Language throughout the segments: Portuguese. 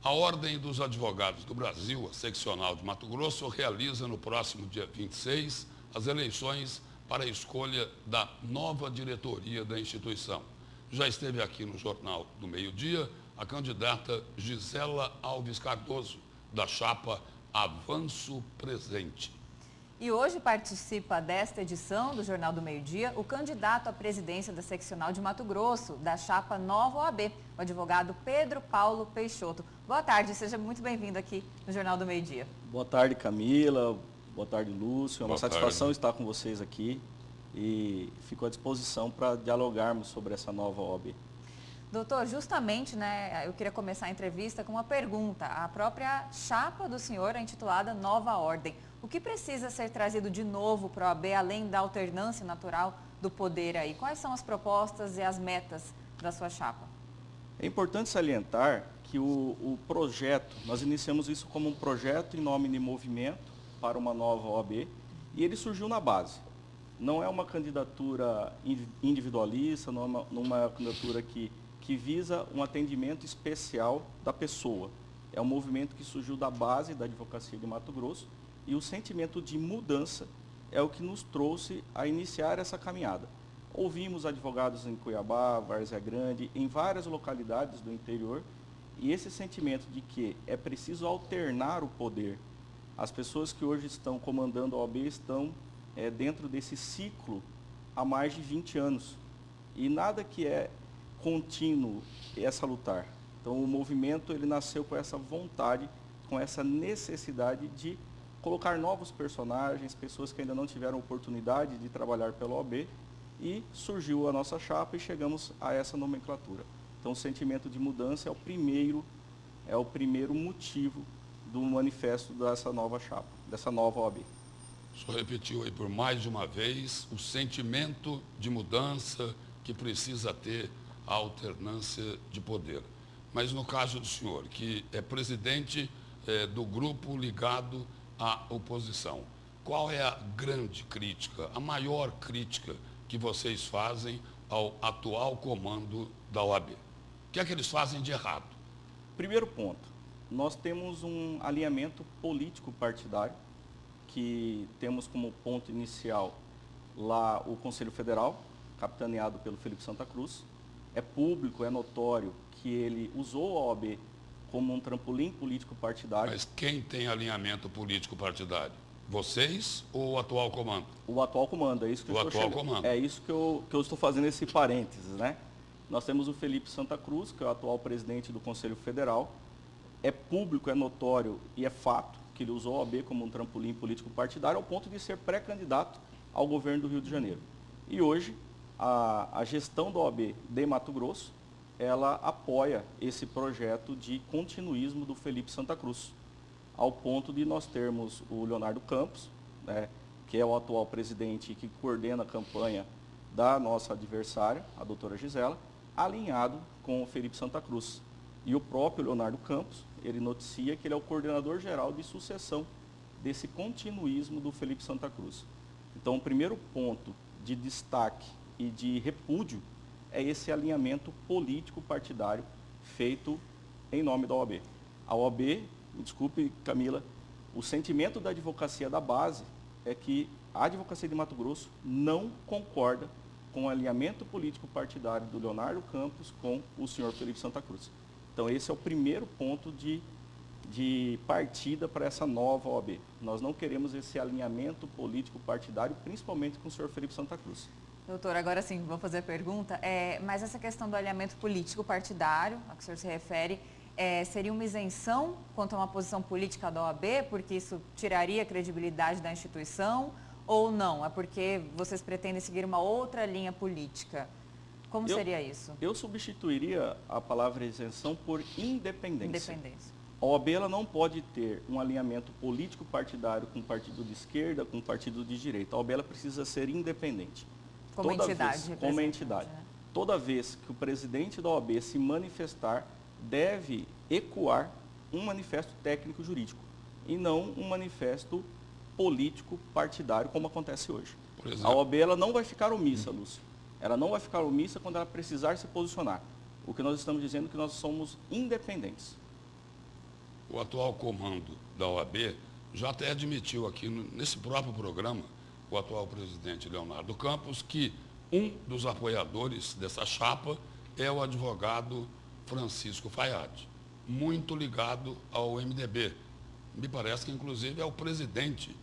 A Ordem dos Advogados do Brasil, a seccional de Mato Grosso, realiza no próximo dia 26 as eleições para a escolha da nova diretoria da instituição. Já esteve aqui no Jornal do Meio-Dia a candidata Gisela Alves Cardoso, da chapa Avanço Presente. E hoje participa desta edição do Jornal do Meio-Dia o candidato à presidência da seccional de Mato Grosso, da chapa Nova OAB, o advogado Pedro Paulo Peixoto. Boa tarde, seja muito bem-vindo aqui no Jornal do Meio-Dia. Boa tarde, Camila. Boa tarde, Lúcio. É uma satisfação estar com vocês aqui e fico à disposição para dialogarmos sobre essa nova OAB. Doutor, justamente, eu queria começar a entrevista com uma pergunta. A própria chapa do senhor é intitulada Nova Ordem. O que precisa ser trazido de novo para a OAB, além da alternância natural do poder aí? Quais são as propostas e as metas da sua chapa? É importante salientar que o projeto, nós iniciamos isso como um projeto em nome de movimento para uma nova OAB e ele surgiu na base. Não é uma candidatura individualista, não é uma candidatura que visa um atendimento especial da pessoa. É um movimento que surgiu da base da advocacia de Mato Grosso e o sentimento de mudança é o que nos trouxe a iniciar essa caminhada. Ouvimos advogados em Cuiabá, Várzea Grande, em várias localidades do interior e esse sentimento de que é preciso alternar o poder. As pessoas que hoje estão comandando a OAB estão dentro desse ciclo há mais de 20 anos e nada que é contínuo essa lutar. Então o movimento ele nasceu com essa vontade, com essa necessidade de colocar novos personagens, pessoas que ainda não tiveram oportunidade de trabalhar pela OAB e surgiu a nossa chapa e chegamos a essa nomenclatura. Então o sentimento de mudança é o primeiro motivo do manifesto dessa nova chapa, dessa nova OAB. O senhor repetiu aí por mais de uma vez o sentimento de mudança que precisa ter a alternância de poder. Mas no caso do senhor, que é presidente do grupo ligado à oposição, qual é a grande crítica, a maior crítica que vocês fazem ao atual comando da OAB? O que é que eles fazem de errado? Primeiro ponto, nós temos um alinhamento político partidário, que temos como ponto inicial lá o Conselho Federal, capitaneado pelo Felipe Santa Cruz. É público, é notório que ele usou a OAB como um trampolim político partidário. Mas quem tem alinhamento político partidário? Vocês ou o atual comando? O atual comando, é isso que É isso que eu estou fazendo esse parênteses, né? Nós temos o Felipe Santa Cruz, que é o atual presidente do Conselho Federal. É público, é notório e é fato que ele usou a OAB como um trampolim político partidário ao ponto de ser pré-candidato ao governo do Rio de Janeiro. E hoje, a gestão da OAB de Mato Grosso, ela apoia esse projeto de continuismo do Felipe Santa Cruz, ao ponto de nós termos o Leonardo Campos, né, que é o atual presidente que coordena a campanha da nossa adversária, a doutora Gisela, alinhado com o Felipe Santa Cruz. E o próprio Leonardo Campos, ele noticia que ele é o coordenador geral de sucessão desse continuismo do Felipe Santa Cruz. Então, o primeiro ponto de destaque e de repúdio é esse alinhamento político partidário feito em nome da OAB. A OAB, me desculpe, Camila, o sentimento da advocacia da base é que a advocacia de Mato Grosso não concorda com o alinhamento político partidário do Leonardo Campos com o senhor Felipe Santa Cruz. Então, esse é o primeiro ponto de partida para essa nova OAB. Nós não queremos esse alinhamento político partidário, principalmente com o senhor Felipe Santa Cruz. Doutor, agora sim, vou fazer a pergunta. Mas essa questão do alinhamento político partidário, a que o senhor se refere, seria uma isenção quanto a uma posição política da OAB, porque isso tiraria a credibilidade da instituição, ou não? É porque vocês pretendem seguir uma outra linha política? Como seria isso? Eu substituiria a palavra isenção por independência. Independência. A OAB ela não pode ter um alinhamento político partidário com partido de esquerda, com partido de direita. A OAB ela precisa ser independente. Como entidade. Como entidade. Né? Toda vez que o presidente da OAB se manifestar, deve ecoar um manifesto técnico-jurídico e não um manifesto político partidário, como acontece hoje. A OAB ela não vai ficar omissa, Lúcio. Ela não vai ficar omissa quando ela precisar se posicionar. O que nós estamos dizendo é que nós somos independentes. o atual comando da OAB já até admitiu aqui, nesse próprio programa, o atual presidente Leonardo Campos, que um dos apoiadores dessa chapa é o advogado Francisco Fayad, muito ligado ao MDB. Me parece que, inclusive, é o presidente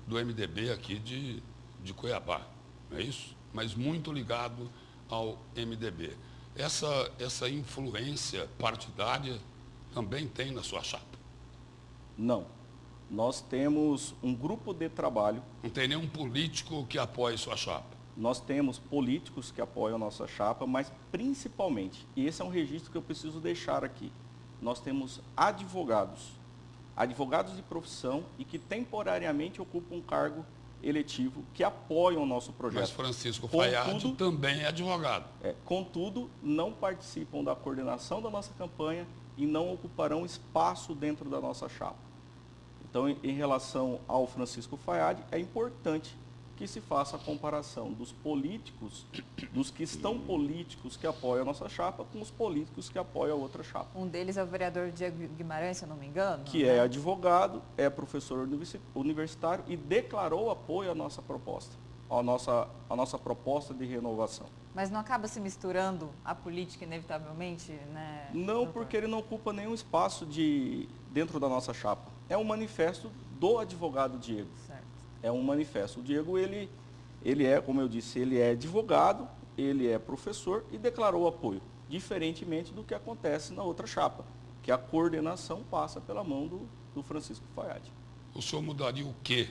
do MDB aqui de Cuiabá, não é isso? Mas muito ligado ao MDB. Essa influência partidária também tem na sua chapa? Não. Nós temos um grupo de trabalho. Não tem nenhum político que apoie sua chapa? Nós temos políticos que apoiam a nossa chapa, mas principalmente, e esse é um registro que eu preciso deixar aqui, nós temos advogados de profissão e que temporariamente ocupam um cargo eletivo que apoiam o nosso projeto. Mas Francisco Fayad também é advogado. Contudo, não participam da coordenação da nossa campanha e não ocuparão espaço dentro da nossa chapa. Então, em relação ao Francisco Fayad, é importante que se faça a comparação dos políticos, dos que estão políticos que apoiam a nossa chapa, com os políticos que apoiam a outra chapa. Um deles é o vereador Diego Guimarães, se eu não me engano. Que é advogado, é professor universitário e declarou apoio à nossa proposta, à nossa proposta de renovação. Mas não acaba se misturando a política, inevitavelmente, né? Não, porque ele não ocupa nenhum espaço dentro da nossa chapa. É um manifesto do advogado Diego. Certo. É um manifesto. O Diego, ele é, como eu disse, ele é advogado, ele é professor e declarou apoio, diferentemente do que acontece na outra chapa, que a coordenação passa pela mão do Francisco Fayad. O senhor mudaria o quê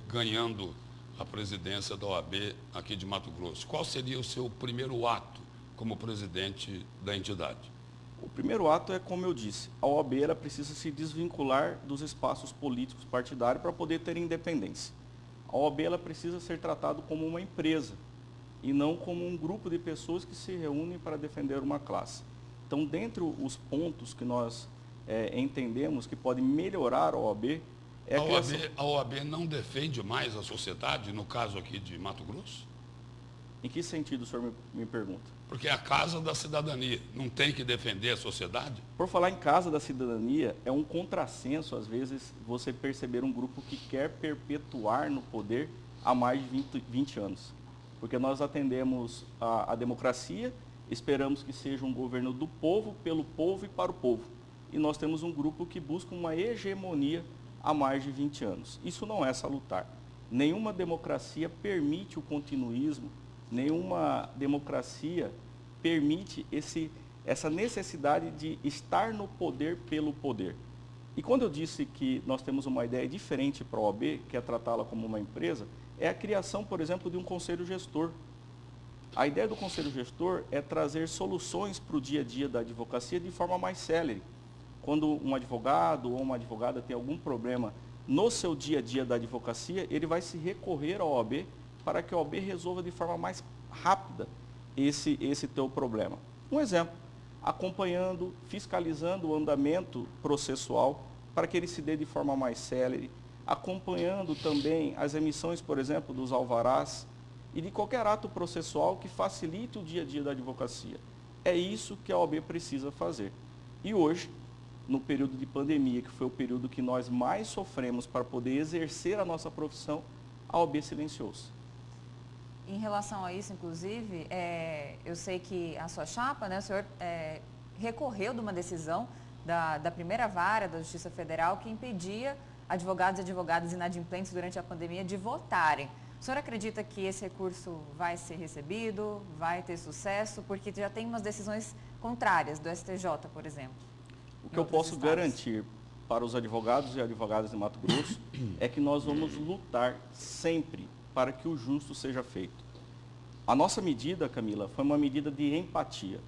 ganhando a presidência da OAB aqui de Mato Grosso? Qual seria o seu primeiro ato como presidente da entidade? O primeiro ato é, como eu disse, a OAB ela precisa se desvincular dos espaços políticos partidários para poder ter independência. A OAB ela precisa ser tratada como uma empresa e não como um grupo de pessoas que se reúnem para defender uma classe. Então, dentre os pontos que nós entendemos que podem melhorar a OAB, a OAB não defende mais a sociedade, no caso aqui de Mato Grosso? Em que sentido o senhor me pergunta? Porque é a Casa da Cidadania, não tem que defender a sociedade? Por falar em Casa da Cidadania, é um contrassenso, às vezes, você perceber um grupo que quer perpetuar no poder há mais de 20 anos. Porque nós atendemos a democracia, esperamos que seja um governo do povo, pelo povo e para o povo. E nós temos um grupo que busca uma hegemonia há mais de 20 anos. Isso não é salutar. Nenhuma democracia permite o continuismo, nenhuma democracia permite essa necessidade de estar no poder pelo poder. E quando eu disse que nós temos uma ideia diferente para a OAB, que é tratá-la como uma empresa, é a criação, por exemplo, de um conselho gestor. A ideia do conselho gestor é trazer soluções para o dia a dia da advocacia de forma mais célere. Quando um advogado ou uma advogada tem algum problema no seu dia a dia da advocacia, ele vai se recorrer à OAB para que a OAB resolva de forma mais rápida esse teu problema. Um exemplo, acompanhando, fiscalizando o andamento processual para que ele se dê de forma mais célere, acompanhando também as emissões, por exemplo, dos alvarás e de qualquer ato processual que facilite o dia a dia da advocacia. É isso que a OAB precisa fazer. E hoje, no período de pandemia, que foi o período que nós mais sofremos para poder exercer a nossa profissão, a OAB silenciou-se. Em relação a isso, inclusive, eu sei que a sua chapa, né, o senhor recorreu de uma decisão da primeira vara da Justiça Federal que impedia advogados e advogadas inadimplentes durante a pandemia de votarem. O senhor acredita que esse recurso vai ser recebido, vai ter sucesso? Porque já tem umas decisões contrárias do STJ, por exemplo. O que eu posso garantir para os advogados e advogadas de Mato Grosso é que nós vamos lutar sempre para que o justo seja feito. A nossa medida, Camila, foi uma medida de empatia.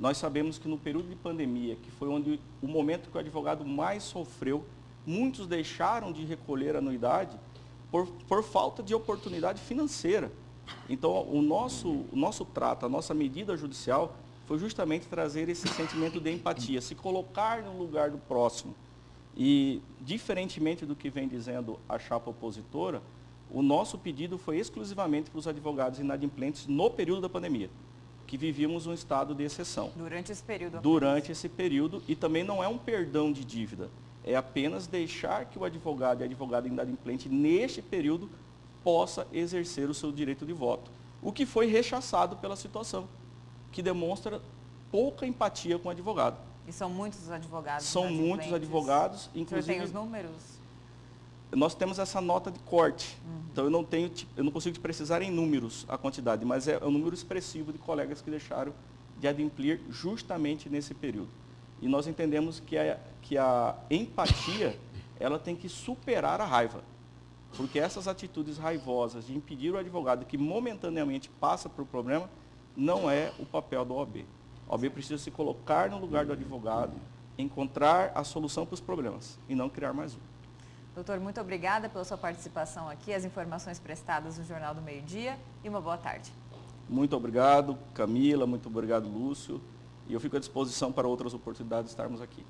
Nós sabemos que no período de pandemia, que foi o momento que o advogado mais sofreu, muitos deixaram de recolher anuidade por falta de oportunidade financeira. Então, o nosso trato, a nossa medida judicial, foi justamente trazer esse sentimento de empatia, se colocar no lugar do próximo. E, diferentemente do que vem dizendo a chapa opositora, o nosso pedido foi exclusivamente para os advogados inadimplentes no período da pandemia, que vivíamos um estado de exceção. Durante esse período. Durante esse período, e também não é um perdão de dívida, é apenas deixar que o advogado e a advogada inadimplente, neste período, possa exercer o seu direito de voto. O que foi rechaçado pela situação, que demonstra pouca empatia com o advogado. E são muitos advogados. São muitos advogados, inclusive. O senhor tem os números? Nós temos essa nota de corte, então eu não consigo te precisar em números a quantidade, mas é um número expressivo de colegas que deixaram de adimplir justamente nesse período. E nós entendemos que a empatia, ela tem que superar a raiva, porque essas atitudes raivosas de impedir o advogado que momentaneamente passa por problema, não é o papel da OAB. A OAB precisa se colocar no lugar do advogado, encontrar a solução para os problemas e não criar mais um. Doutor, muito obrigada pela sua participação aqui, as informações prestadas no Jornal do Meio-Dia e uma boa tarde. Muito obrigado, Camila, muito obrigado, Lúcio. E eu fico à disposição para outras oportunidades de estarmos aqui.